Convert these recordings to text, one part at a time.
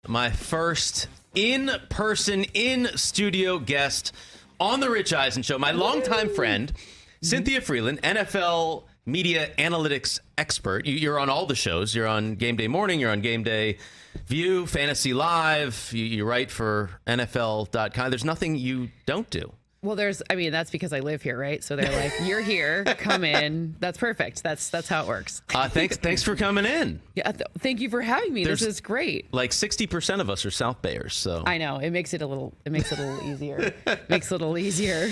My first in-person, in-studio guest on the Rich Eisen Show, my longtime friend, Cynthia Frelund, NFL media analytics expert. You're on all the shows. You're on Game Day Morning. You're on Game Day View, Fantasy Live. You write for NFL.com. There's nothing you don't do. Well, that's because I live here, right? So they're like, you're here, come in. That's perfect. That's how it works. Thanks for coming in. Yeah, thank you for having me. This is great. Like 60% of us are South Bayers, so I know it makes it a little easier. Makes it a little easier.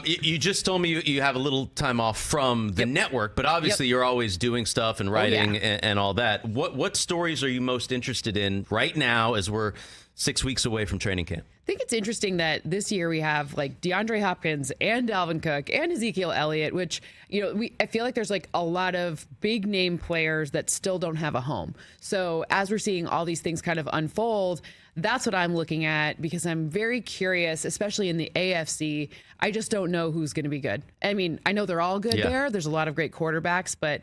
You just told me you have a little time off from the network, but obviously you're always doing stuff and writing and all that. What stories are you most interested in right now as we're 6 weeks away from training camp? I think it's interesting that this year we have like DeAndre Hopkins and Dalvin Cook and Ezekiel Elliott, which, I feel like there's like a lot of big name players that still don't have a home. So as we're seeing all these things kind of unfold, that's what I'm looking at because I'm very curious, especially in the AFC. I just don't know who's going to be good. I mean, I know they're all good there. There's a lot of great quarterbacks, but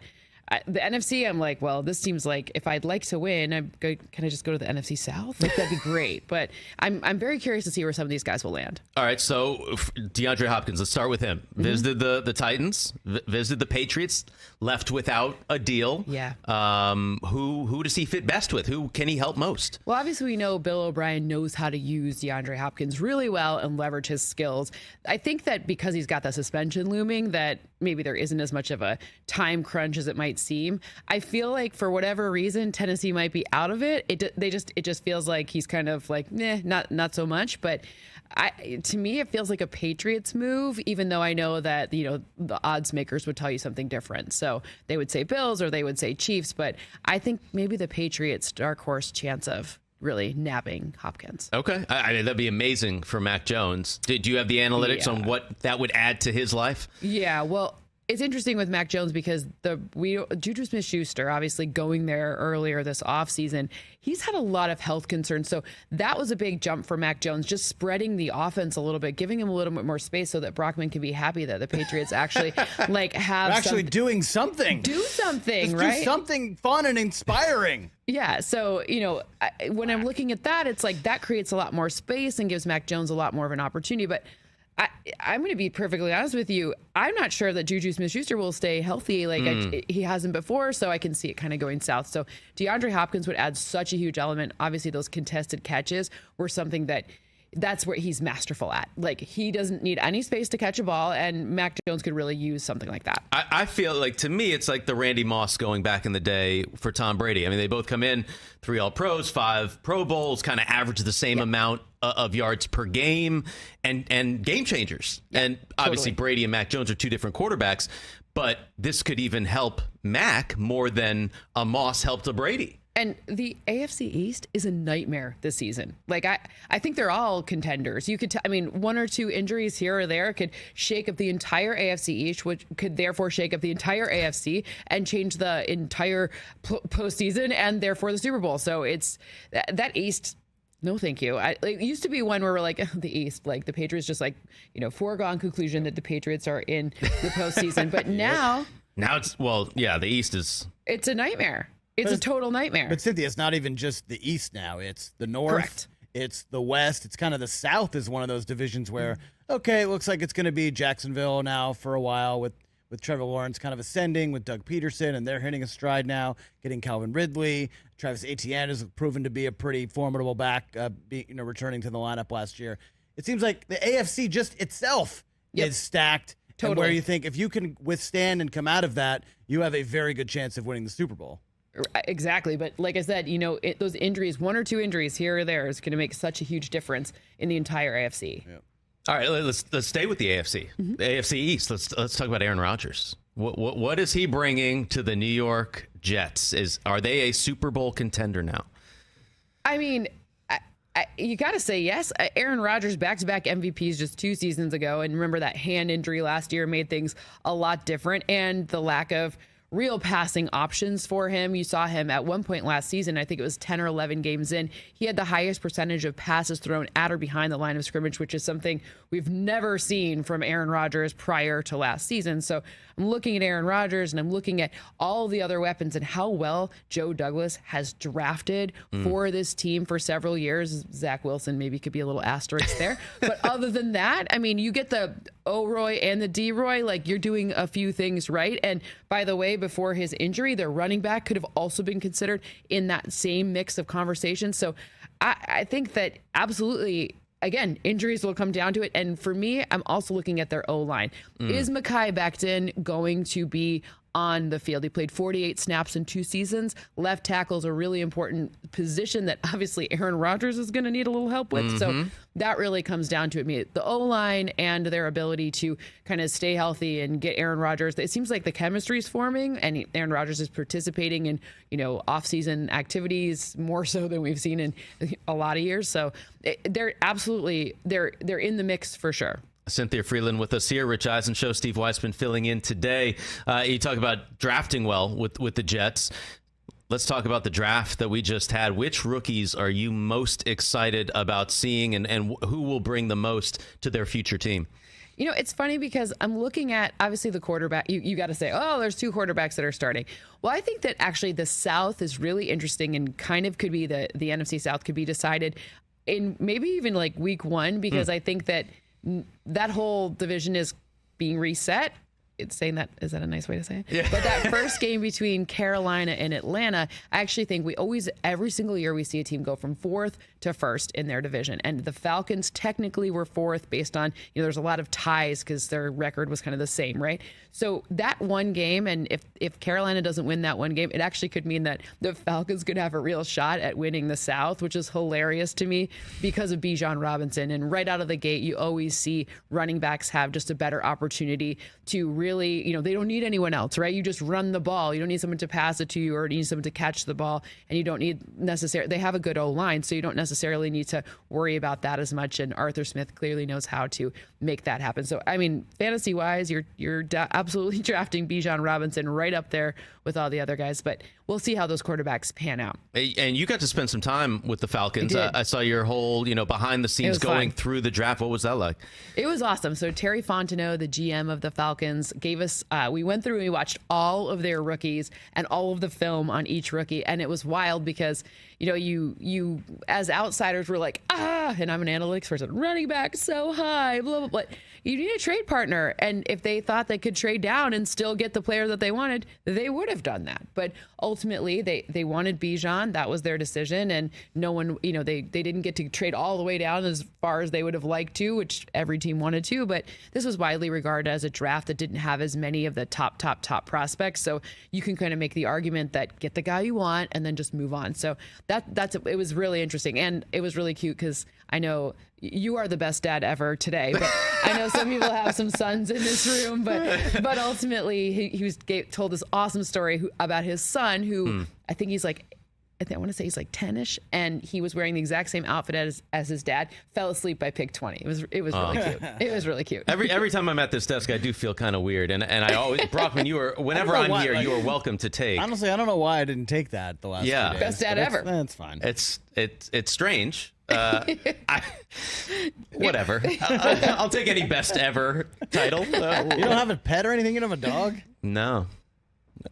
the NFC, I'm like, well, this seems like if I'd like to win, can I just go to the NFC South? Like, that'd be great. But I'm very curious to see where some of these guys will land. All right, so DeAndre Hopkins, let's start with him. Visited the Titans, visited the Patriots, left without a deal. Yeah. Who does he fit best with? Who can he help most? Well, obviously, we know Bill O'Brien knows how to use DeAndre Hopkins really well and leverage his skills. I think that because he's got the suspension looming, that maybe there isn't as much of a time crunch as it might seem. I feel like for whatever reason, Tennessee might be out of it. It just feels like he's kind of like, not so much. But to me, it feels like a Patriots move, even though I know that, the odds makers would tell you something different. So they would say Bills or they would say Chiefs. But I think maybe the Patriots dark horse chance of really nabbing Hopkins. Okay. I mean, that'd be amazing for Mac Jones. Do you have the analytics on what that would add to his life? Yeah, well, it's interesting with Mac Jones because Juju Smith-Schuster obviously going there earlier this offseason, he's had a lot of health concerns. So that was a big jump for Mac Jones, just spreading the offense a little bit, giving him a little bit more space so that Brockman can be happy that the Patriots actually have doing something. Do something, Just right? do something fun and inspiring. Yeah, so, when I'm looking at that, it's like that creates a lot more space and gives Mac Jones a lot more of an opportunity. But I'm going to be perfectly honest with you. I'm not sure that Juju Smith-Schuster will stay healthy like he hasn't before, so I can see it kind of going south. So DeAndre Hopkins would add such a huge element. Obviously, those contested catches were something that's where he's masterful at. Like, he doesn't need any space to catch a ball, and Mac Jones could really use something like that. I feel like, to me, it's like the Randy Moss going back in the day for Tom Brady. I mean, they both come in, 3 All-Pros, 5 Pro Bowls, kind of average the same amount of yards per game, and game changers. Yeah, and obviously, totally. Brady and Mac Jones are 2 different quarterbacks, but this could even help Mac more than a Moss helped a Brady. And the AFC East is a nightmare this season. Like, I think they're all contenders. You could, 1 or 2 injuries here or there could shake up the entire AFC East, which could therefore shake up the entire AFC and change the entire postseason and therefore the Super Bowl. So it's that East. No, thank you. It used to be one where we're like, the East, like the Patriots, just like, foregone conclusion that the Patriots are in the postseason. But now it's, the East is. It's a nightmare. It's a total nightmare. But Cynthia, it's not even just the East now. It's the North. Correct. It's the West. It's kind of the South is one of those divisions where, okay, it looks like it's going to be Jacksonville now for a while with Trevor Lawrence kind of ascending with Doug Peterson, and they're hitting a stride now, getting Calvin Ridley. Travis Etienne has proven to be a pretty formidable back, returning to the lineup last year. It seems like the AFC just itself is stacked. Totally. And where you think if you can withstand and come out of that, you have a very good chance of winning the Super Bowl. Exactly. But like I said, those injuries, 1 or 2 injuries here or there is going to make such a huge difference in the entire AFC. Yep. All right, let's stay with the AFC. The AFC East. Let's talk about Aaron Rodgers. What is he bringing to the New York Jets? Are they a Super Bowl contender now? I mean, you got to say yes. Aaron Rodgers, back-to-back MVPs just 2 seasons ago, and remember that hand injury last year made things a lot different, and the lack of real passing options for him. You saw him at one point last season, I think it was 10 or 11 games in, he had the highest percentage of passes thrown at or behind the line of scrimmage, which is something we've never seen from Aaron Rodgers prior to last season. So I'm looking at Aaron Rodgers and I'm looking at all the other weapons and how well Joe Douglas has drafted for this team for several years. Zach Wilson maybe could be a little asterisk there. But other than that, I mean, you get the O-Roy and the D-Roy, like you're doing a few things right. And by the way, before his injury, their running back could have also been considered in that same mix of conversation. So I think that absolutely, again, injuries will come down to it. And for me, I'm also looking at their O-line. Is Mekhi Becton going to be on the field? He played 48 snaps in 2 seasons. Left tackle is a really important position that obviously Aaron Rodgers is going to need a little help with. So that really comes down to it. The O-line and their ability to kind of stay healthy and get Aaron Rodgers. It seems like the chemistry is forming and Aaron Rodgers is participating in, off-season activities more so than we've seen in a lot of years. So they're absolutely, they're in the mix for sure. Cynthia Frelund with us here. Rich Eisen Show, Steve Weissman filling in today. You talk about drafting well with the Jets. Let's talk about the draft that we just had. Which rookies are you most excited about seeing and who will bring the most to their future team? It's funny because I'm looking at, obviously, the quarterback. You got to say, there's 2 quarterbacks that are starting. Well, I think that actually the South is really interesting and kind of could be the NFC South could be decided in maybe even like week 1, because I think that that whole division is being reset. It's saying that, is that a nice way to say it? Yeah. But that first game between Carolina and Atlanta, I actually think every single year we see a team go from 4th to 1st in their division. And the Falcons technically were 4th based on, there's a lot of ties because their record was kind of the same, right? So that one game, and if Carolina doesn't win that one game, it actually could mean that the Falcons could have a real shot at winning the South, which is hilarious to me because of Bijan Robinson. And right out of the gate, you always see running backs have just a better opportunity to really, they don't need anyone else, right? You just run the ball. You don't need someone to pass it to you or need someone to catch the ball. And you don't need they have a good O-line, so you don't necessarily need to worry about that as much. And Arthur Smith clearly knows how to make that happen. So, I mean, fantasy-wise, you're absolutely drafting Bijan Robinson right up there with all the other guys. But we'll see how those quarterbacks pan out. And you got to spend some time with the Falcons. I saw your whole, behind the scenes going through the draft. What was that like? It was awesome. So Terry Fontenot, the GM of the Falcons, gave us, we went through and we watched all of their rookies and all of the film on each rookie. And it was wild because, you as outsiders were like, and I'm an analytics person, running back so high, blah, blah, blah. You need a trade partner. And if they thought they could trade down and still get the player that they wanted, they would have done that. But ultimately, they wanted Bijan. That was their decision. And no one, they didn't get to trade all the way down as far as they would have liked to, which every team wanted to. But this was widely regarded as a draft that didn't have as many of the top prospects. So you can kind of make the argument that get the guy you want and then just move on. So it was really interesting. And it was really cute because I know you are the best dad ever today, but I know some people have some sons in this room, but ultimately he told this awesome story about his son who I think he's like, I want to say he's like 10-ish, and he was wearing the exact same outfit as his dad, fell asleep by pick 20. It was really cute. It was really cute. Every time I'm at this desk, I do feel kind of weird. And I always, Brockman, whenever I'm here, you are welcome to take. Honestly, I don't know why I didn't take that the last few days. Best dad ever. That's fine. It's strange. Whatever. I'll take any best ever title. You don't have a pet or anything? You don't have a dog? No.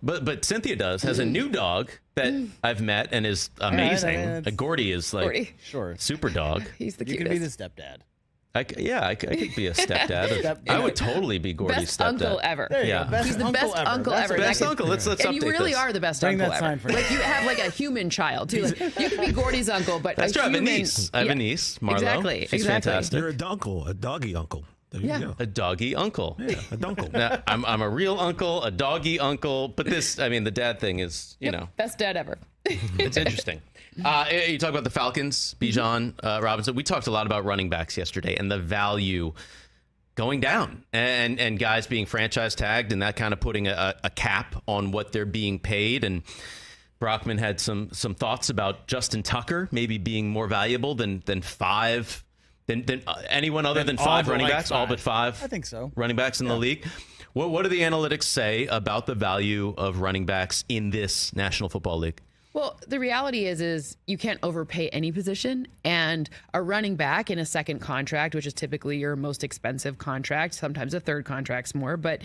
But Cynthia has a new dog that I've met and is amazing. Gordy is like super dog. He's the cutest. You could be the stepdad. I could be a stepdad. I would totally be Gordy's best stepdad. uncle ever. He's the best uncle ever. Best uncle. Let's and update you really this. are the best Bring uncle that ever. sign for like you have like a human child too. Like, you can be Gordy's uncle, but that's true. I have a niece. I have a niece, Marlo. Exactly. She's fantastic. You're a dunkle, a doggy uncle. There you go. A doggy uncle. Yeah, a dunkle. Now, I'm a real uncle, a doggy uncle, but the dad thing is, best dad ever. It's interesting. You talk about the Falcons, Bijan Robinson. We talked a lot about running backs yesterday and the value going down and guys being franchise tagged and that kind of putting a cap on what they're being paid. And Brockman had some thoughts about Justin Tucker maybe being more valuable than anyone other than 5 running backs, all but 5. I think so. Running backs in the league. What do the analytics say about the value of running backs in this National Football League? Well, the reality is you can't overpay any position, and a running back in a second contract, which is typically your most expensive contract, sometimes a third contract's more, but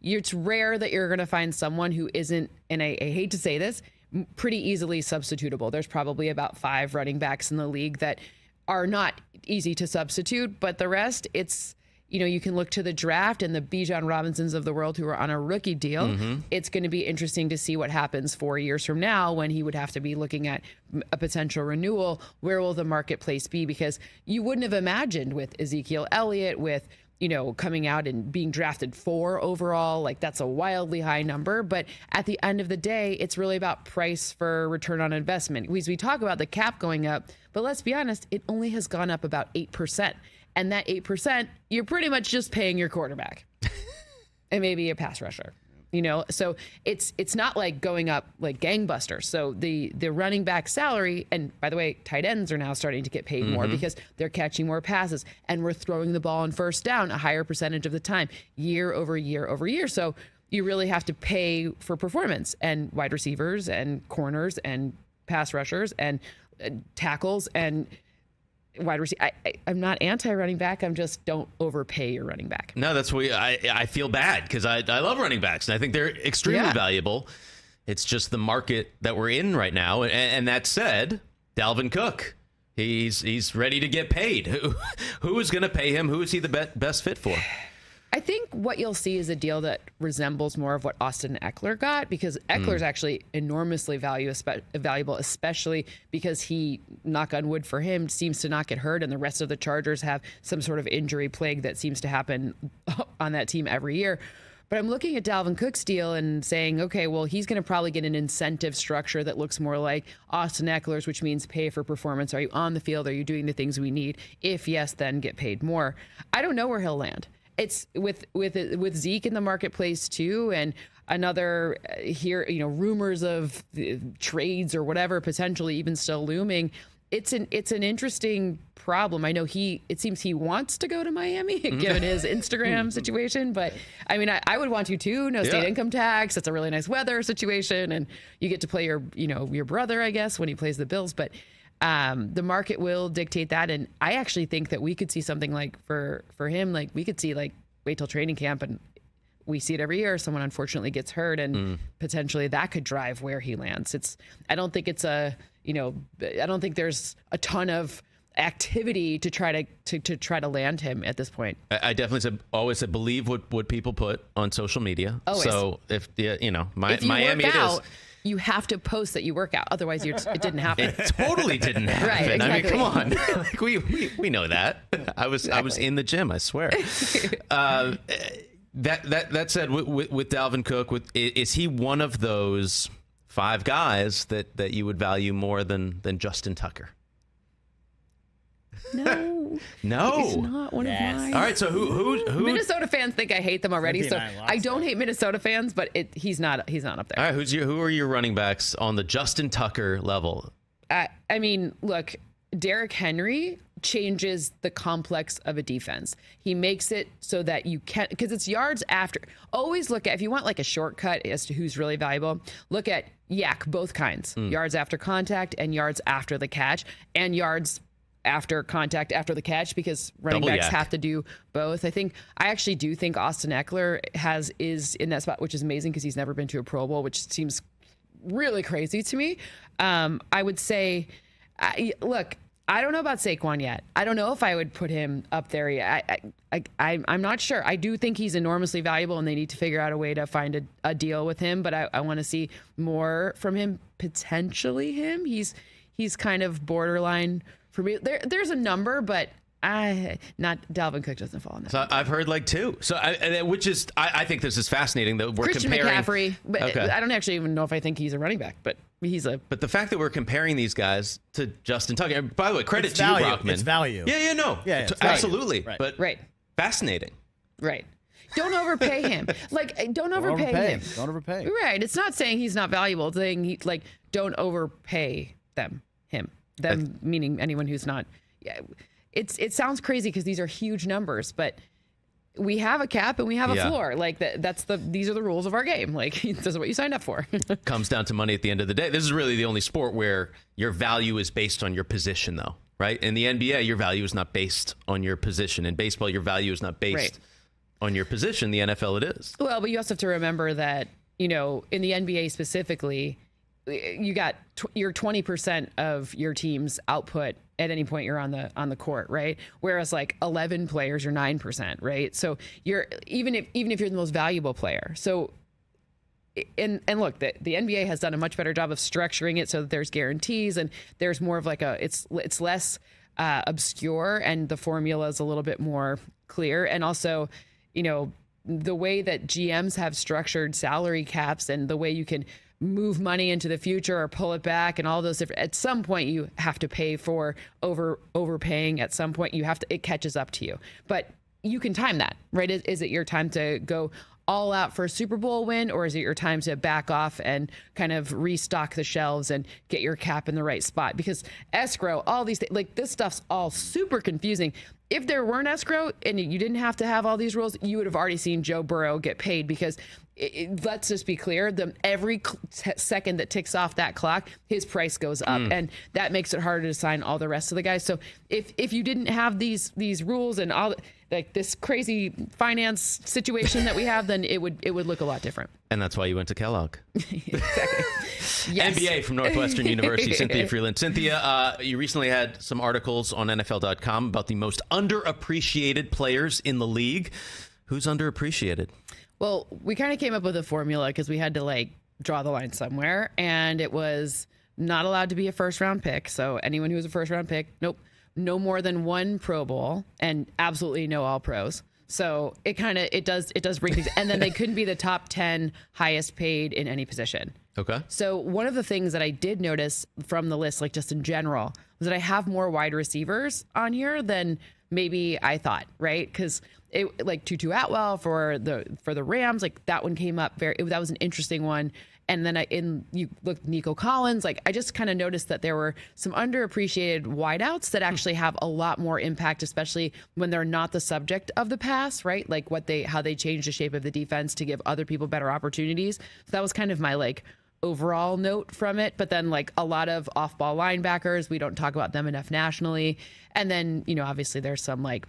it's rare that you're going to find someone who isn't, and I hate to say this, pretty easily substitutable. There's probably about 5 running backs in the league that are not easy to substitute, but the rest, it's, you can look to the draft and the Bijan Robinsons of the world who are on a rookie deal. Mm-hmm. It's going to be interesting to see what happens 4 years from now when he would have to be looking at a potential renewal. Where will the marketplace be? Because you wouldn't have imagined with Ezekiel Elliott, with coming out and being drafted 4 overall, like that's a wildly high number. But at the end of the day, it's really about price for return on investment. We talk about the cap going up, but let's be honest, it only has gone up about 8%. And that 8%, you're pretty much just paying your quarterback and maybe a pass rusher, so it's not like going up like gangbusters. So the running back salary, and by the way, tight ends are now starting to get paid more because they're catching more passes and we're throwing the ball on first down a higher percentage of the time, year over year over year. So you really have to pay for performance, and wide receivers and corners and pass rushers and tackles and wide receiver. I'm not anti-running back. I'm just, don't overpay your running back. No, that's what I feel bad because I love running backs and I think they're extremely valuable. It's just the market that we're in right now. And that said, Dalvin Cook, he's ready to get paid. Who is going to pay him? Who is he the best fit for? I think what you'll see is a deal that resembles more of what Austin Eckler got, because Eckler's actually enormously valuable, especially because he, knock on wood for him, seems to not get hurt, and the rest of the Chargers have some sort of injury plague that seems to happen on that team every year. But I'm looking at Dalvin Cook's deal and saying, okay, well, he's going to probably get an incentive structure that looks more like Austin Eckler's, which means pay for performance. Are you on the field? Are you doing the things we need? If yes, then get paid more. I don't know where he'll land. It's with Zeke in the marketplace too, and another here, rumors of trades or whatever potentially even still looming. It's an interesting problem. I know it seems he wants to go to Miami given his Instagram situation, but I mean, I would want to too. No state income tax. It's a really nice weather situation, and you get to play your brother, I guess, when he plays the Bills, but. The market will dictate that, and I actually think that we could see something like for him, like we could see like wait till training camp, and we see it every year. Someone unfortunately gets hurt, and potentially that could drive where he lands. I don't think I don't think there's a ton of activity to try to land him at this point. I definitely always said believe what people put on social media. Always. So if Miami work out, it is. You have to post that you work out. Otherwise, it didn't happen. It totally didn't happen. Right, exactly. I mean, come on. Like we know that. I was in the gym, I swear. That said, with Dalvin Cook, is he one of those 5 guys that you would value more than Justin Tucker? No. He's not one of mine. All right, so who Minnesota fans think I hate them already, so I don't hate Minnesota fans, but he's not up there. All right, who are your running backs on the Justin Tucker level? I mean, look, Derrick Henry changes the complex of a defense. He makes it so that you can, because it's yards after. Always look at, if you want like a shortcut as to who's really valuable, look at YAC, both kinds, yards after contact and yards after the catch, and yards after contact after the catch, because running backs have to do both. I actually do think Austin Eckler is in that spot, which is amazing because he's never been to a Pro Bowl, which seems really crazy to me. I would say, look, I don't know about Saquon yet. I don't know if I would put him up there yet. I'm not sure. I do think he's enormously valuable, and they need to figure out a way to find a deal with him, but I want to see more from him, potentially him. He's kind of borderline for me. There's a number, but not Dalvin Cook doesn't fall in that. So I've heard like 2. So I think this is fascinating that we're Christian comparing McCaffrey, but okay. I don't actually even know if I think he's a running back, but But the fact that we're comparing these guys to Justin Tucker, by the way, credit to you, Brockman. It's value. Yeah, absolutely. Right. But fascinating. Right. Don't overpay him. Don't overpay him. Don't overpay. Right. It's not saying he's not valuable. It's saying don't overpay them. Them meaning anyone who's not. Yeah. It sounds crazy because these are huge numbers, but we have a cap and we have a floor. Like these are the rules of our game. Like this is what you signed up for. Comes down to money at the end of the day. This is really the only sport where your value is based on your position, though, right? In the NBA, your value is not based on your position. In baseball, your value is not based on your position. The NFL, it is. Well, but you also have to remember that, in the NBA specifically, you got your 20% of your team's output at any point you're on the court, right? Whereas like 11 players, you're 9%, right? So you're even if you're the most valuable player. So and look, the NBA has done a much better job of structuring it so that there's guarantees and there's more of like it's less obscure and the formula is a little bit more clear. And also, the way that GMs have structured salary caps and the way you can move money into the future or pull it back and all those different, at some point you have to pay for overpaying. At some point it catches up to you, but you can time that, right? Is it your time to go all out for a Super Bowl win, or is it your time to back off and kind of restock the shelves and get your cap in the right spot? Because escrow, all these things, like this stuff's all super confusing. If there weren't escrow and you didn't have to have all these rules, you would have already seen Joe Burrow get paid because let's just be clear, every second that ticks off that clock, his price goes up, and that makes it harder to sign all the rest of the guys. So if you didn't have these rules and all like this crazy finance situation that we have, then it would look a lot different. And that's why you went to Kellogg. Exactly. Yes. MBA from Northwestern University, Cynthia Frelund. Cynthia, you recently had some articles on NFL.com about the most underappreciated players in the league. Who's underappreciated? Well, we kind of came up with a formula because we had to draw the line somewhere, and it was not allowed to be a first round pick. So anyone who was a first round pick, nope, no more than one Pro Bowl, and absolutely no All Pros. So it does bring things, and then they couldn't be the top 10 highest paid in any position. Okay. So one of the things that I did notice from the list, like just in general, was that I have more wide receivers on here than maybe I thought, right? Because Tutu Atwell for the Rams, like that one came up that was an interesting one. And then you look Nico Collins, I just kind of noticed that there were some underappreciated wideouts that actually have a lot more impact, especially when they're not the subject of the pass, right? Like how they change the shape of the defense to give other people better opportunities. So that was kind of my overall note from it. But then a lot of off-ball linebackers, we don't talk about them enough nationally. And then, obviously there's some I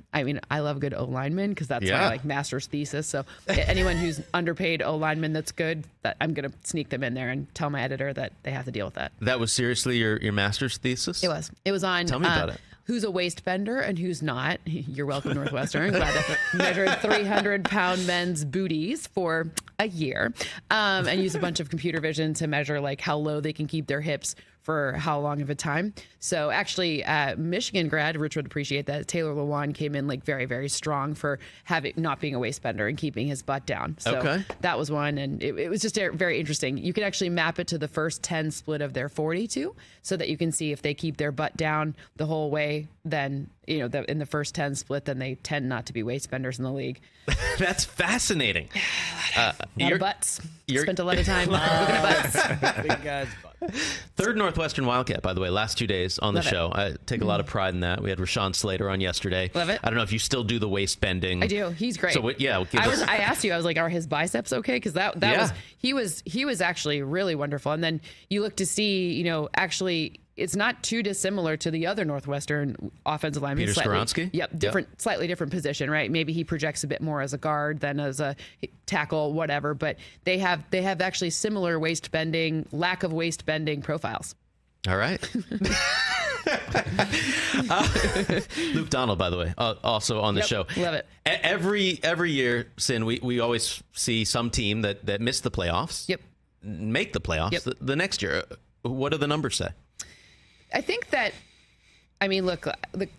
love a good O-lineman because that's my master's thesis. So anyone who's underpaid O-lineman that's good, that I'm going to sneak them in there and tell my editor that they have to deal with that. That was seriously your master's thesis? It was. It was on. Tell me about it. Who's a waist bender and who's not. You're welcome, Northwestern. Glad to measure 300-pound men's booties for a year and use a bunch of computer vision to measure how low they can keep their hips for how long of a time. So actually, Michigan grad, Rich would appreciate that. Taylor Lewan came in very, very strong for not being a waist bender and keeping his butt down. So that was one. And it was just very interesting. You can actually map it to the first 10 split of their 42 so that you can see if they keep their butt down the whole way, then, in the first 10 split, then they tend not to be waist benders in the league. That's fascinating. A lot of butts. Spent a lot of time looking at butts. Big guy's butt. Third Northwestern Wildcat, by the way, last 2 days on the show. I take a lot of pride in that. We had Rashawn Slater on yesterday. Love it. I don't know if you still do the waist bending. I do. He's great. So I asked you, I was are his biceps okay? Because he was actually really wonderful. And then you look to see, actually it's not too dissimilar to the other Northwestern offensive lineman. Peter Skoronski? Yep, slightly different position, right? Maybe he projects a bit more as a guard than as a tackle, whatever. But they have actually similar lack of waist bending profiles. All right. Luke Donald, by the way, also on the show. Love it. Every year, Sin, we always see some team that missed the playoffs. Yep. Make the playoffs the next year. What do the numbers say? I think that, look,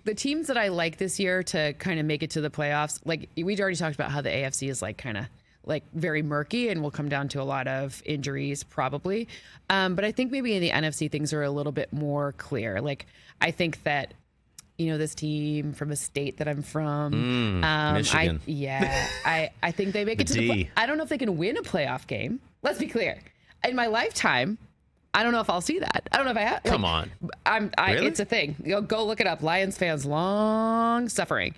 the teams that I like this year to kind of make it to the playoffs, we already talked about how the AFC is kind of very murky and will come down to a lot of injuries probably. But I think maybe in the NFC things are a little bit more clear. I think that, this team from a state that I'm from, Michigan. I think they make it to the I don't know if they can win a playoff game. Let's be clear. In my lifetime, I don't know if I'll see that. I don't know if I have. Come on. Really? It's a thing. Go look it up. Lions fans, long suffering,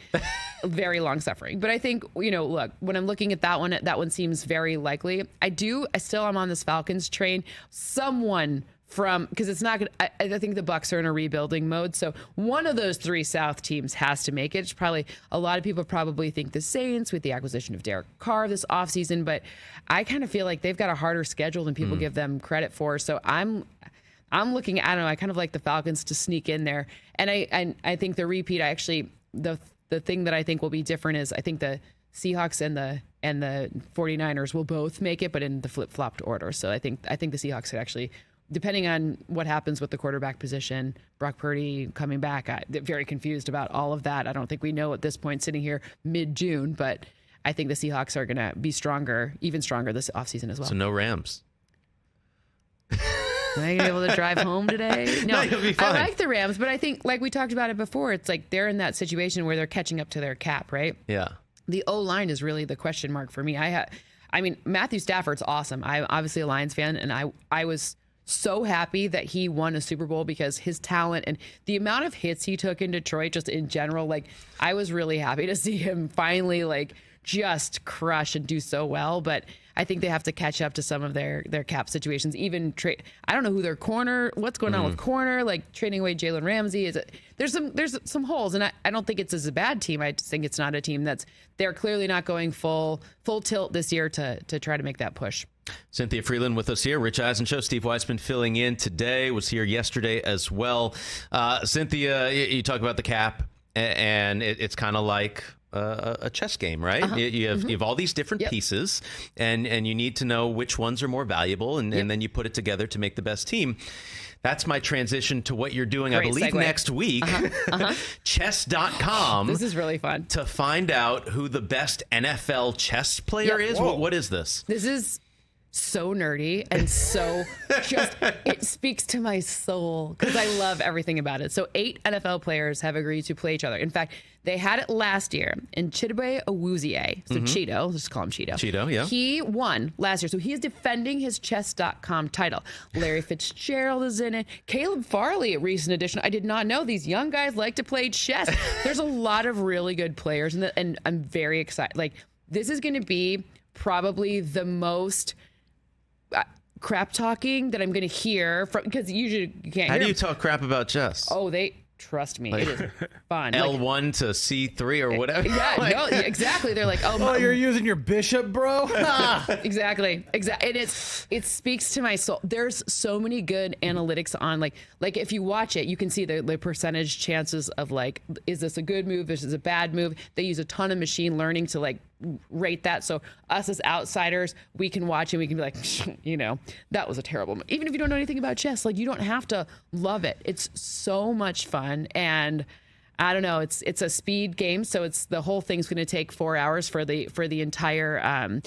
very long suffering. But I think, look, when I'm looking at that one seems very likely. I'm on this Falcons train. Because it's not good. I think the Bucs are in a rebuilding mode. So one of those 3 South teams has to make it. It's probably, a lot of people probably think the Saints with the acquisition of Derek Carr this offseason, but I kind of feel like they've got a harder schedule than people give them credit for. So I'm looking, I don't know, I kind of like the Falcons to sneak in there. And I think the repeat, the thing that I think will be different is I think the Seahawks and the 49ers will both make it, but in the flip-flopped order. So I think the Seahawks could actually, depending on what happens with the quarterback position, Brock Purdy coming back, I'm very confused about all of that. I don't think we know at this point sitting here mid-June, but I think the Seahawks are going to be even stronger this offseason as well. So no Rams. Am I going to be able to drive home today? No, you'll be fine. I like the Rams, but I think, like we talked about it before, it's like they're in that situation where they're catching up to their cap, right? Yeah. The O-line is really the question mark for me. Matthew Stafford's awesome. I'm obviously a Lions fan, and I was so happy that he won a Super Bowl because his talent and the amount of hits he took in Detroit, just in general, I was really happy to see him finally just crush and do so well. But I think they have to catch up to some of their cap situations. Even trade, I don't know who their corner, what's going on with corner, trading away Jalen Ramsey. There's some holes, and I don't think it's as a bad team. I just think it's not a team they're clearly not going full tilt this year to try to make that push. Cynthia Frelund with us here. Rich Eisen Show. Steve Weissman filling in today. Was here yesterday as well. Cynthia, you talk about the cap, and it's kind of like a chess game, right? Uh-huh. You have all these different pieces, and you need to know which ones are more valuable, and then you put it together to make the best team. That's my transition to what you're doing, Great I believe, segue. next week. Chess.com. This is really fun. To find out who the best NFL chess player is. What is this? This is so nerdy and so it speaks to my soul because I love everything about it. So 8 NFL players have agreed to play each other. In fact, they had it last year, and Chidobe Awuzie, so Cheeto, let's just call him Cheeto. Cheeto, yeah. He won last year, so he is defending his chess.com title. Larry Fitzgerald is in it. Caleb Farley, a recent addition. I did not know these young guys like to play chess. There's a lot of really good players, and I'm very excited. This is going to be probably the most crap talking that I'm going to hear from, because usually you can't. How hear do you talk crap about chess? Oh, trust me, it is fun. L1 to C3 or whatever. Yeah, exactly. They're like, you're using your bishop, bro. Exactly. And it speaks to my soul. There's so many good analytics on like if you watch it, you can see the percentage chances of is this a good move? Is this a bad move? They use a ton of machine learning to rate that. So us as outsiders, we can watch and we can be like, that was a terrible move. Even if you don't know anything about chess, you don't have to love it. It's so much fun. And I don't know, it's a speed game. So the whole thing's going to take 4 hours for the entire,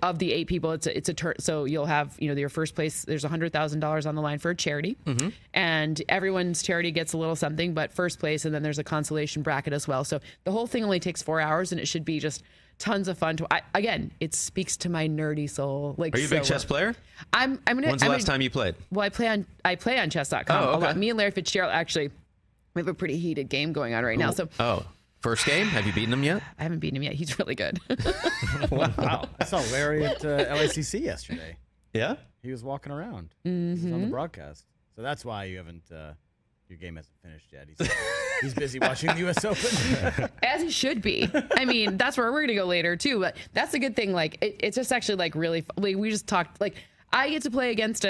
of the 8 people, it's a turn. So you'll have, your first place, there's $100,000 on the line for a charity, and everyone's charity gets a little something, but first place, and then there's a consolation bracket as well. So the whole thing only takes 4 hours, and it should be just tons of fun. Again, it speaks to my nerdy soul. Are you a big chess player? When's the last time you played? Well, I play on chess.com a lot. Me and Larry Fitzgerald, actually, we have a pretty heated game going on right now. So. First game? Have you beaten him yet? I haven't beaten him yet. He's really good. Wow. I saw Larry at LACC yesterday. Yeah? He was walking around. He was on the broadcast. So that's why you haven't, your game hasn't finished yet. He's busy watching the U.S. Open. As he should be. I mean, that's where we're going to go later, too. But that's a good thing. It's just actually, really fun. We just talked, I get to play against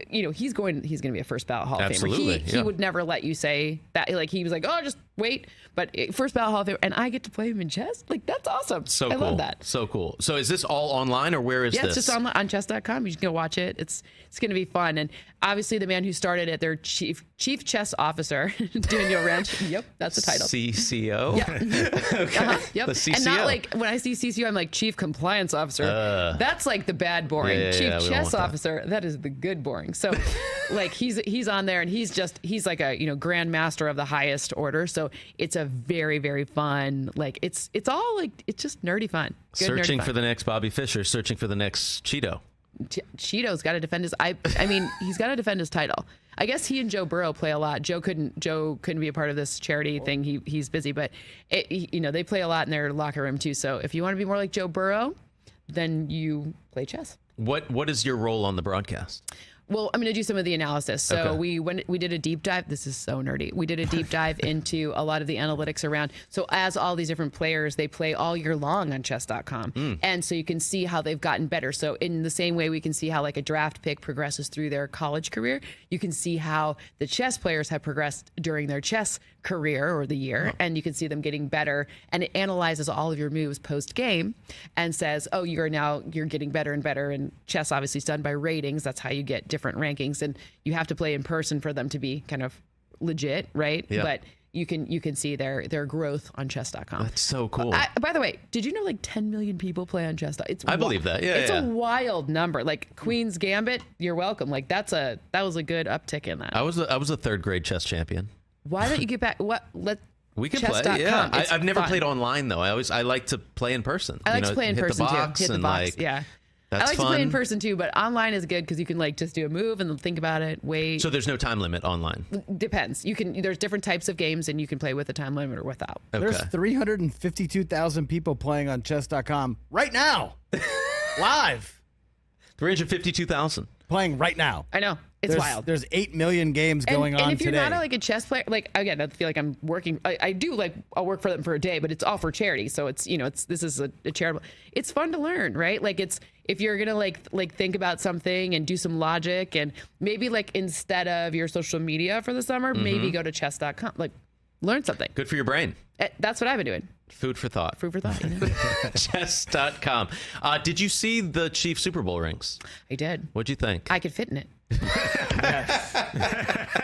he's going to be a first ballot Hall of Absolutely, Famer. He would never let you say that. He was like, oh, just wait. But first ballot Hall of Famer, and I get to play him in chess. That's awesome. So I cool. less that. So cool. So is this all online, or where is this? Yeah, it's just on chess.com. You can go watch it. It's going to be fun. And obviously the man who started it, their chief chess officer, Daniel Wrench. Yep, that's the title. CCO? Yeah. Okay. Yep. The CCO. And not when I see CCO, I'm like Chief Compliance Officer. That's the bad boring. Yeah, Chief Chess Officer, that is the good boring. So he's on there, and he's like a Grand Master of the highest order. So it's a very, very fun, it's all it's just nerdy fun. Good Searching nerdy for fun. the next Bobby Fischer, searching for the next Cheeto. Cheeto's got to defend his. I mean, he's got to defend his title. I guess he and Joe Burrow play a lot. Joe couldn't be a part of this charity thing. He's busy, but they play a lot in their locker room too. So if you want to be more like Joe Burrow, then you play chess. What is your role on the broadcast? Well, I'm going to do some of the analysis. So we did a deep dive. This is so nerdy. We did a deep dive into a lot of the analytics around. So as all these different players, they play all year long on chess.com. And so you can see how they've gotten better. So in the same way we can see how like a draft pick progresses through their college career, you can see how the chess players have progressed during their chess career or the year. And you can see them getting better. And it analyzes all of your moves post game and says, oh, you're getting better and better. And chess obviously is done by ratings. That's how you get different rankings, and you have to play in person for them to be kind of legit, right? Yeah. But you can see their growth on chess.com. That's so cool. By the way, did you know like 10 million people play on chess? I believe that. Yeah, it's a wild number. Like Queen's Gambit, you're welcome. Like that was a good uptick in that. I was a third grade chess champion. Why don't you get back? We can play. Yeah, I've never played online though. I like to play in person. I like to play in person too. Hit the box. Yeah. That's I like fun. to play in person too, but online is good because you can like just do a move and think about it. Wait. So there's no time limit online. Depends. There's different types of games, and you can play with a time limit or without. Okay. There's 352,000 people playing on chess.com right now, live. 352,000 playing right now. I know. It's wild. There's 8 million games going on today. And if you're not like a chess player, like again, I feel like I'm working. I do like I'll work for them for a day, but it's all for charity. So it's this is a charitable. It's fun to learn, right? Like if you're gonna like think about something and do some logic, and maybe like instead of your social media for the summer, maybe go to chess.com. Like learn something. Good for your brain. That's what I've been doing. Food for thought. Food for thought. You know? Chess.com. Did you see the Chiefs Super Bowl rings? I did. What'd you think? I could fit in it.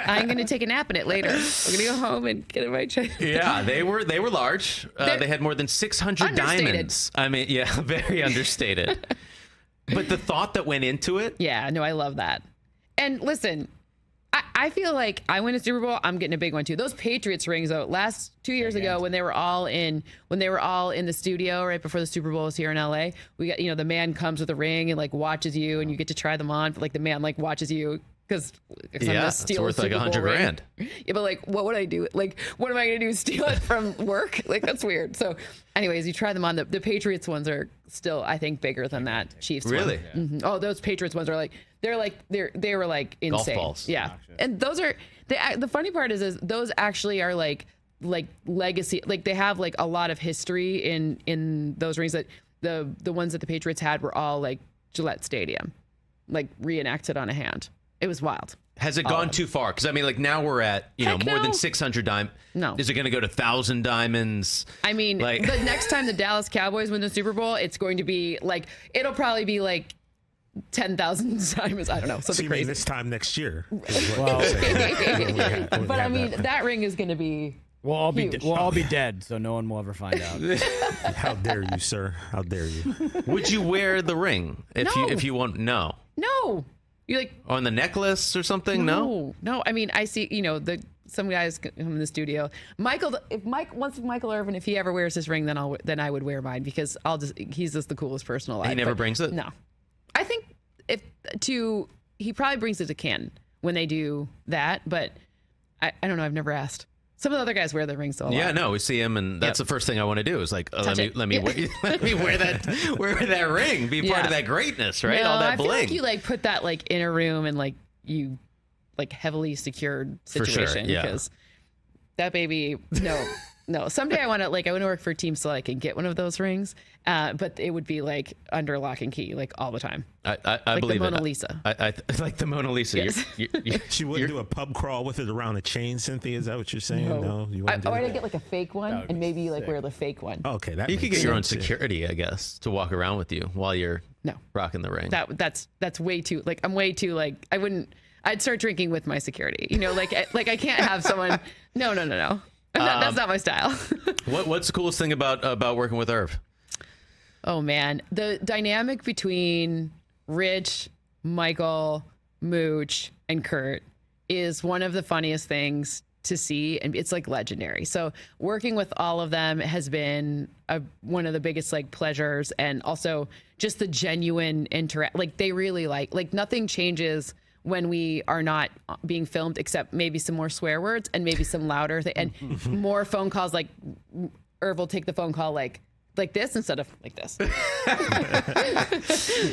I'm going to take a nap in it later. We're going to go home and get it my chest. Yeah, they were large. They had more than 600 diamonds. I mean, yeah, very understated. But the thought that went into it. Yeah, no, I love that. And listen, I feel like I win a Super Bowl, I'm getting a big one too. Those Patriots rings, though, last 2 years ago when they were all in the studio right before the Super Bowl was here in LA, we got the man comes with a ring and like watches you and you get to try them on. But like the man like watches you because I'm gonna steal it's worth a Super like Bowl $100,000. Yeah, but like what would I do? Like what am I gonna do? Steal it from work? Like that's weird. So, anyways, you try them on. The Patriots ones are still I think bigger than that Chiefs one. Really? Yeah. Mm-hmm. Oh, those Patriots ones are like they were like insane. Golf balls. Yeah, and those are the funny part is those actually are like legacy. Like they have like a lot of history in those rings. That the ones that the Patriots had were all like Gillette Stadium, like reenacted on a hand. It was wild. Has it gone too far? Because I mean, like now we're at more than 600 diamonds. No. Is it going to go to 1,000 diamonds? I mean, like the next time the Dallas Cowboys win the Super Bowl, it's going to be like it'll probably be like 10,000 diamonds. I don't know, something crazy. This time next year. But I mean, that ring is going to be. We'll all be dead, so no one will ever find out. How dare you, sir? How dare you? Would you wear the ring if you want? No. You like on the necklace or something? No. I mean, I see. Some guys come in the studio. Michael Irvin, if he ever wears his ring, then I would wear mine because he's just the coolest person alive. He never brings it. No, I think he probably brings it to Canton when they do that, but I don't know. I've never asked. Some of the other guys wear their rings a lot. Yeah, no, we see him, and that's the first thing I want to do is like, let me wear that ring, be part of that greatness, right? No, all that I bling. feel like you like put that like in a room and like you like heavily secured situation because that baby. No. Someday I want to work for a team so I can get one of those rings, but it would be like under lock and key, like all the time. I like believe the Mona Lisa. I like the Mona Lisa. Yes. She wouldn't do a pub crawl with it around a chain, Cynthia. Is that what you're saying? No, you wouldn't. I'd get like a fake one and maybe like wear the fake one. Okay, you could get your own security, I guess, to walk around with you while you're rocking the ring. That's way too like I'm way too like I wouldn't. I'd start drinking with my security. Like I can't have someone. No. That's not my style. What's the coolest thing about working with Irv? Oh man, the dynamic between Rich, Michael, Mooch, and Kurt is one of the funniest things to see, and it's like legendary. So working with all of them has been one of the biggest like pleasures, and also just the genuine like they really like nothing changes when we are not being filmed, except maybe some more swear words and maybe some louder and more phone calls. Like Irv will take the phone call like this instead of like this.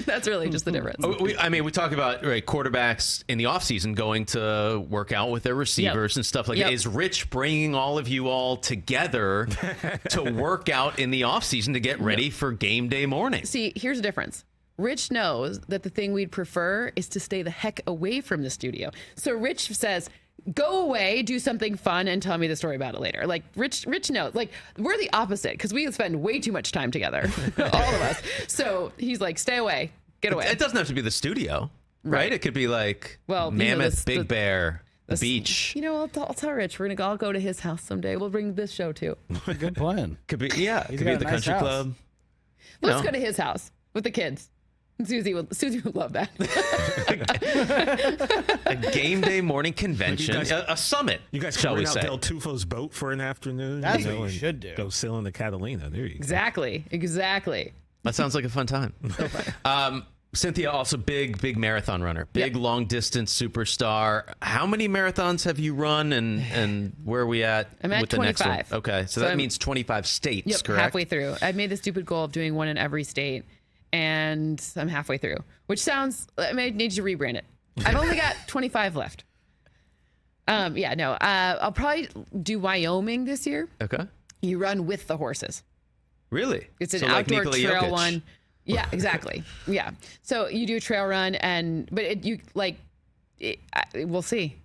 That's really just the difference. We talk about quarterbacks in the offseason going to work out with their receivers and stuff like that. Is Rich bringing all of you all together to work out in the offseason to get ready for game day morning? See, here's the difference. Rich knows that the thing we'd prefer is to stay the heck away from the studio. So Rich says, go away, do something fun, and tell me the story about it later. Like Rich knows. Like we're the opposite because we spend way too much time together, all of us. So he's like, stay away, get away. It doesn't have to be the studio, right? It could be like Mammoth, Big Bear, the beach. I'll tell Rich we're gonna all go to his house someday. We'll bring this show too. Good plan. Could be Could be at the country club. Let's go to his house with the kids. Susie would love that. A game day morning convention, a summit. You guys shall can we rent say? out Del Tufo's boat for an afternoon. That's what you should do. Go sail in the Catalina. There you go. Exactly. That sounds like a fun time. So fun. Cynthia, also big marathon runner, big long distance superstar. How many marathons have you run, and where are we at? I'm at with the 25. next one? Okay, so that means 25 states, correct? Halfway through. I made the stupid goal of doing one in every state, and I'm halfway through, which sounds, I may need to rebrand it. I've only got 25 left. I'll probably do Wyoming this year. Okay. You run with the horses. Really? It's an so like outdoor Nikola trail Jokic. one. Yeah, exactly. Yeah. So you do a trail run, we'll see.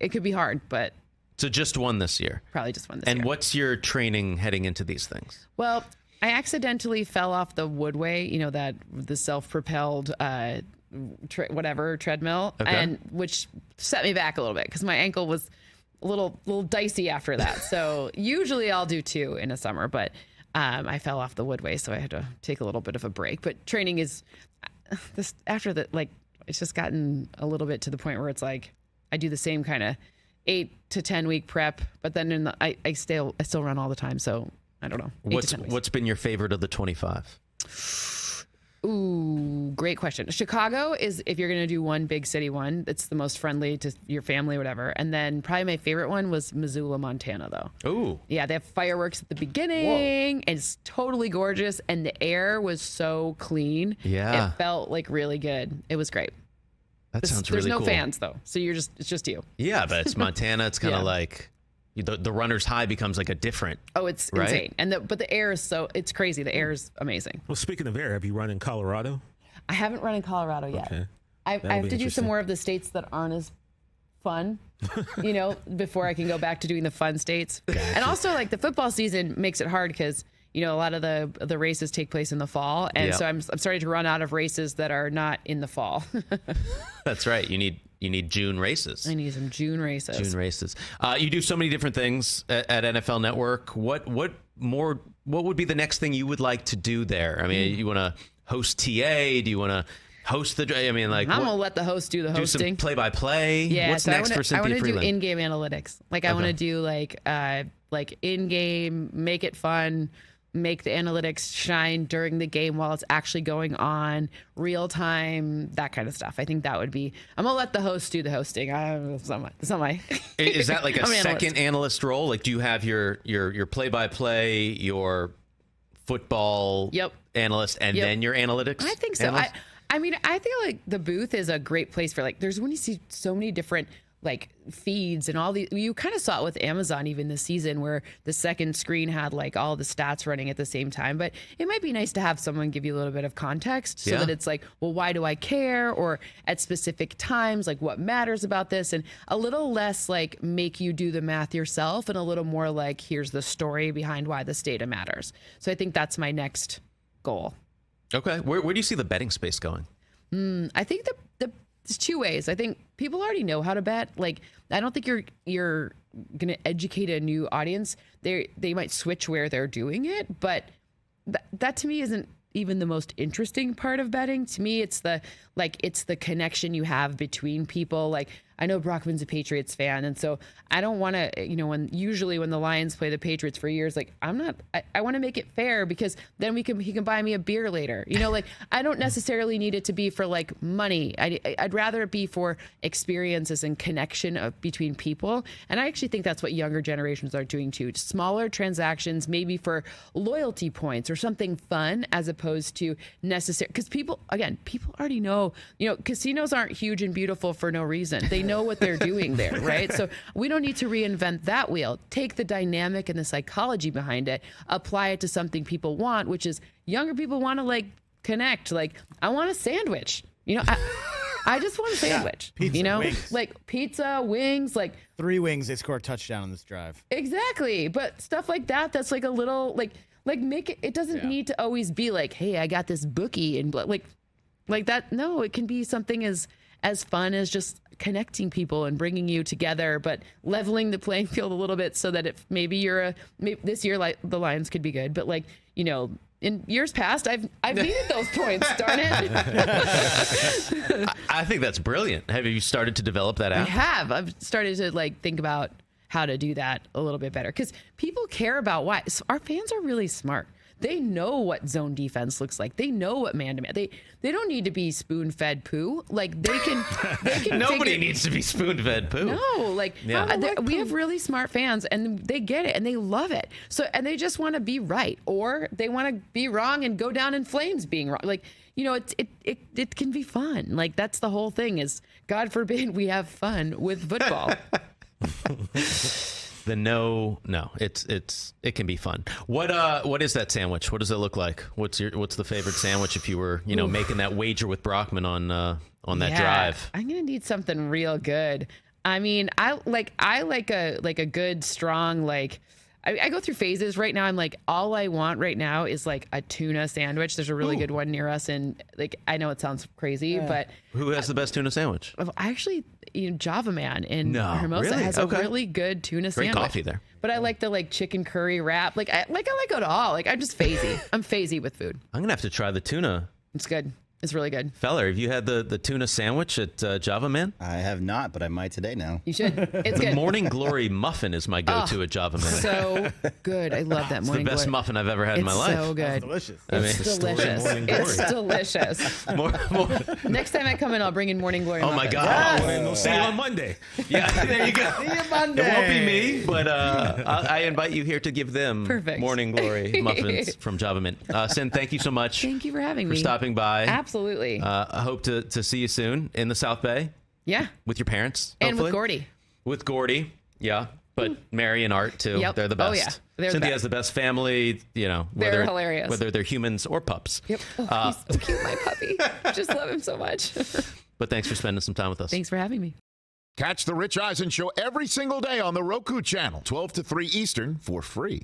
It could be hard, but. So just one this year. Probably just one this year. And what's your training heading into these things? Well, I accidentally fell off the woodway, the self-propelled treadmill, and which set me back a little bit because my ankle was a little dicey after that. So usually I'll do 2 in a summer, but I fell off the woodway, so I had to take a little bit of a break. But training is this after that, like it's just gotten a little bit to the point where it's like I do the same kind of 8 to 10 week prep, but then I still run all the time, so. I don't know. What's been your favorite of the 25? Ooh, great question. Chicago is, if you're going to do one big city one, it's the most friendly to your family or whatever. And then probably my favorite one was Missoula, Montana, though. Ooh. Yeah, they have fireworks at the beginning. And it's totally gorgeous. And the air was so clean. Yeah. It felt like really good. It was great. That sounds really cool. There's no fans, though. So it's just you. Yeah, but it's Montana. It's kind of like... The runner's high becomes like a different. Oh, it's insane. But the air is it's crazy. The air is amazing. Well, speaking of air, have you run in Colorado? I haven't run in Colorado yet. Okay. I have to do some more of the states that aren't as fun, before I can go back to doing the fun states. Gotcha. And also like the football season makes it hard because, a lot of the races take place in the fall. And so I'm starting to run out of races that are not in the fall. That's right. You need June races. I need some June races. You do so many different things at NFL Network. What would be the next thing you would like to do there? I mean, you want to host TA? Do you want to host I'm gonna let the host do the hosting. Do some play-by-play. Yeah. What's next for Cynthia Frelund? I want to do in-game analytics. Like I want to do like in-game, make it fun. Make the analytics shine during the game while it's actually going on, real time, that kind of stuff. I think that would be. I'm gonna let the host do the hosting. It's not my. Is that like a second analyst role? Like, do you have your play-by-play, your football analyst, and then your analytics? I think so. Analyst? I mean, I feel like the booth is a great place for there's when you see so many different like feeds and all you kind of saw it with Amazon even this season where the second screen had like all the stats running at the same time, but it might be nice to have someone give you a little bit of context so that it's like, well, why do I care? Or at specific times, like what matters about this, and a little less like make you do the math yourself and a little more like, here's the story behind why this data matters. So I think that's my next goal. Okay. Where do you see the betting space going? I think there's 2 ways. I think people already know how to bet. Like, I don't think you're going to educate a new audience. They might switch where they're doing it, but that to me isn't even the most interesting part of betting. To me, it's the connection you have between people. Like, I know Brockman's a Patriots fan, and so I don't want to, when the Lions play the Patriots for years, like I want to make it fair, because then he can buy me a beer later. Like I don't necessarily need it to be for like money. I'd rather it be for experiences and connection between people. And I actually think that's what younger generations are doing too. Smaller transactions, maybe for loyalty points or something fun, as opposed to necessary. Because people already know, casinos aren't huge and beautiful for no reason. They know what they're doing there, right? So we don't need to reinvent that wheel. Take the dynamic and the psychology behind it, apply it to something people want, which is younger people want to like connect. Like, I want a sandwich. I just want a sandwich. Pizza, wings. Like pizza, wings, like 3 wings. They score a touchdown on this drive. Exactly. But stuff like that, that's like a little like make it. It doesn't need to always be like, hey, I got this bookie and like that. No, it can be something as fun as just connecting people and bringing you together, but leveling the playing field a little bit, so that if maybe this year, like the Lions could be good, but like, in years past, I've needed those points, darn it. I think that's brilliant. Have you started to develop that app? I have. I've started to like think about how to do that a little bit better, because people care about why. So our fans are really smart. They know what zone defense looks like. They know what man-to-man. They don't need to be spoon-fed poo. Like they can Nobody needs to be spoon-fed poo. No, like we have really smart fans, and they get it and they love it. So, and they just want to be right, or they want to be wrong and go down in flames being wrong. Like, it can be fun. Like that's the whole thing, is God forbid we have fun with football. It can be fun. What is that sandwich? What does it look like? What's the favorite sandwich if you were making that wager with Brockman on that drive? I'm gonna need something real good. I mean, I like a good strong like. I go through phases. Right now, I'm like, all I want right now is like a tuna sandwich. There's a really good one near us, and like I know it sounds crazy, but who has the best tuna sandwich? Actually, Java Man in Hermosa has a really good tuna sandwich. Great coffee there. But I like the like chicken curry wrap. Like I like it all. Like I'm just phasey. I'm phasey with food. I'm gonna have to try the tuna. It's good. It's really good. Feller, have you had the tuna sandwich at Java Man? I have not, but I might today now. You should. It's the good. Morning Glory muffin is my go-to at Java Man. So good. I love that Morning Glory. It's the best muffin I've ever had in my life. It's so good. Delicious. It's delicious. It's delicious. More. Next time I come in, I'll bring in Morning Glory. Oh my muffins. God! We'll see you on Monday. Yeah, there you go. See you Monday. It won't be me, but I invite you here to give them Perfect. Morning Glory muffins from Java Man. Sin, thank you so much. Thank you for having me. For stopping by. Absolutely. I hope to see you soon in the South Bay. Yeah. With your parents. And hopefully. with Gordy. With Gordy, yeah. But Mary and Art, too. Yep. They're the best. Oh, yeah. They're the Cynthia best. has the best family, They're hilarious. Whether they're humans or pups. Yep. Oh, he's so cute, my puppy. I just love him so much. But thanks for spending some time with us. Thanks for having me. Catch the Rich Eisen Show every single day on the Roku channel, 12 to 3 Eastern, for free.